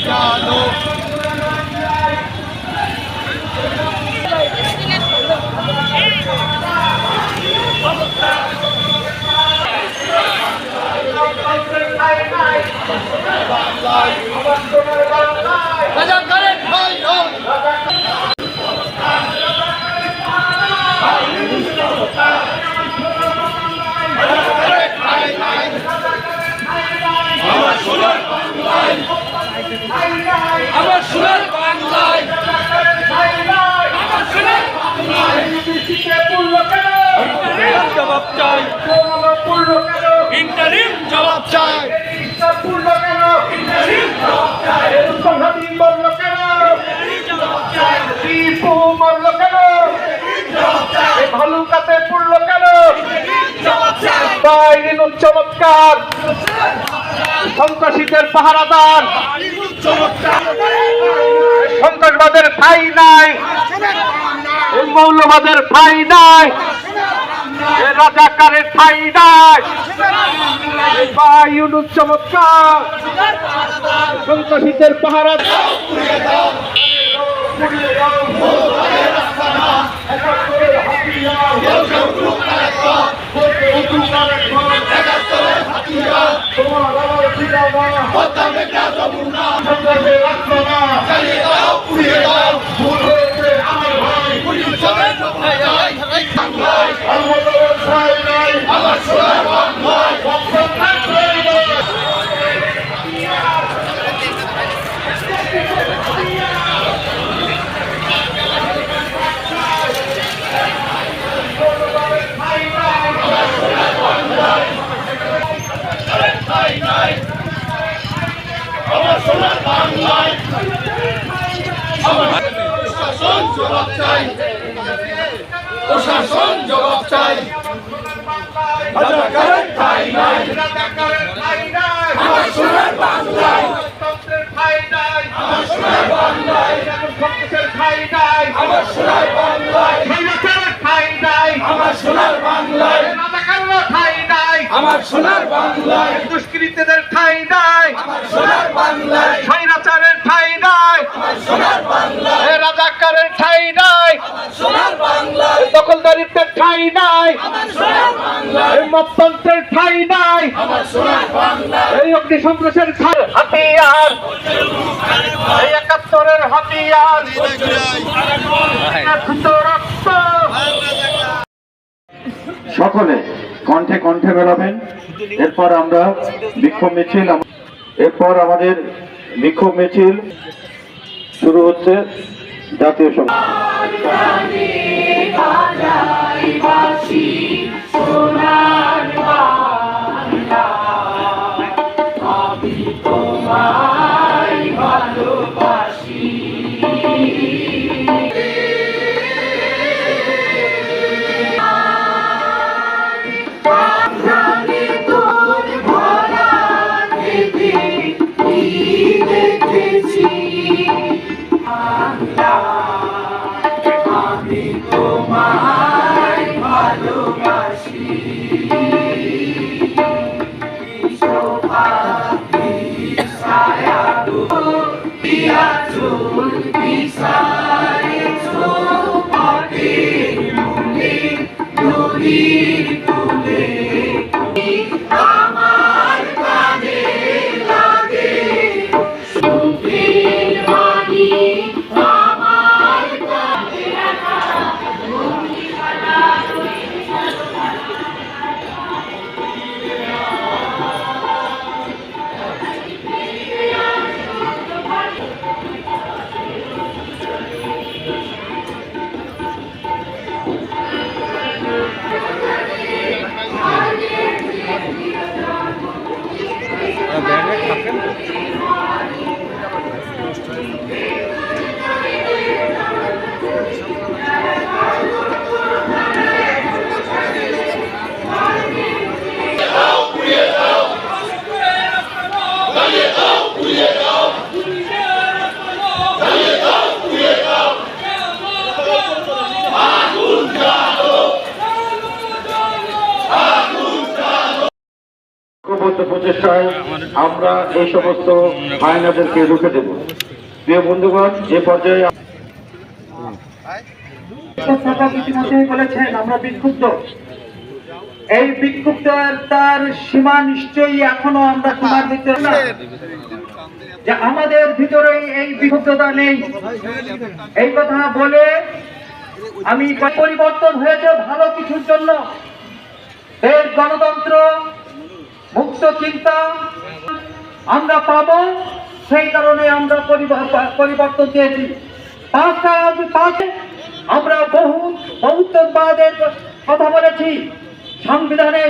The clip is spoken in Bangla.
জানো রাজাকারের ভাই হন আমার সোনার বাংলায় আমার সোনার বাংলায় আমার সোনার বাংলায় জবাব চাই ইন্টারিম জবাব চাই ভালুকাতে পড়লো কেন চমৎকার সন্ত্রাসীদের পাহারাদার সন্ত্রাসবাদের ঠাই নাই মৌলবাদের ঠাই নাই রাজাকারের ঠাই নাই ইউনুস চমৎকার সন্ত্রাসীদের পাহারাদার আমার সোনার বাংলায় প্রশাসন জবাব চাই প্রশাসন জবাব চাই রাজাকারের ঠাই নাই আমার সোনার বাংলায় আমার সোনার বাংলায় আমার সোনার বাংলায় আমার সোনার বাংলায় আমার সোনার বাংলায় দুষ্কৃতীদের ঠাই নাই আমার সোনার বাংলায় স্বৈরাচারের ঠাই নাই আমার সোনার বাংলায় রাজাকারের ঠাই নাই আমার সোনার বাংলায় দখলদারিত্বের ঠাই নাই আমার সোনার বাংলায় মততন্ত্রের ঠাই নাই আমার সোনার বাংলায় এই অগ্নি সন্ত্রাসের হাতিয়ার এই ৭১-এর হাতিয়ার রক্ত সকলে কণ্ঠে কণ্ঠে বেরোবেন। এরপর আমরা বিক্ষোভ মিছিল আমাদের বিক্ষোভ মিছিল শুরু হচ্ছে জাতীয় প্রচেষ্টায় আমরা এই সমস্ত আয়নাদেরকে রুখে দেব। প্রিয় বন্ধুগণ, যে পর্যায়ে ইতিমধ্যেই বলেছেন আমরা বিক্ষুব্ধ। এই বিক্ষুব্ধতার সীমা নিশ্চয়ই এখনো আমরা সীমার ভিতরে না, যে আমাদের ভিতরে এই বিক্ষুব্ধতা নেই। এই কথা বলে আমি পরিবর্তন হয়েছে ভালো কিছুর জন্য। দেশ গণতন্ত্র মুক্ত চিন্তা আমরা পাবো, সেই কারণে আমরা পরিবর্তন চেয়েছি। পাঁচে আমরা বহুত্ববাদের কথা বলেছি। সংবিধানে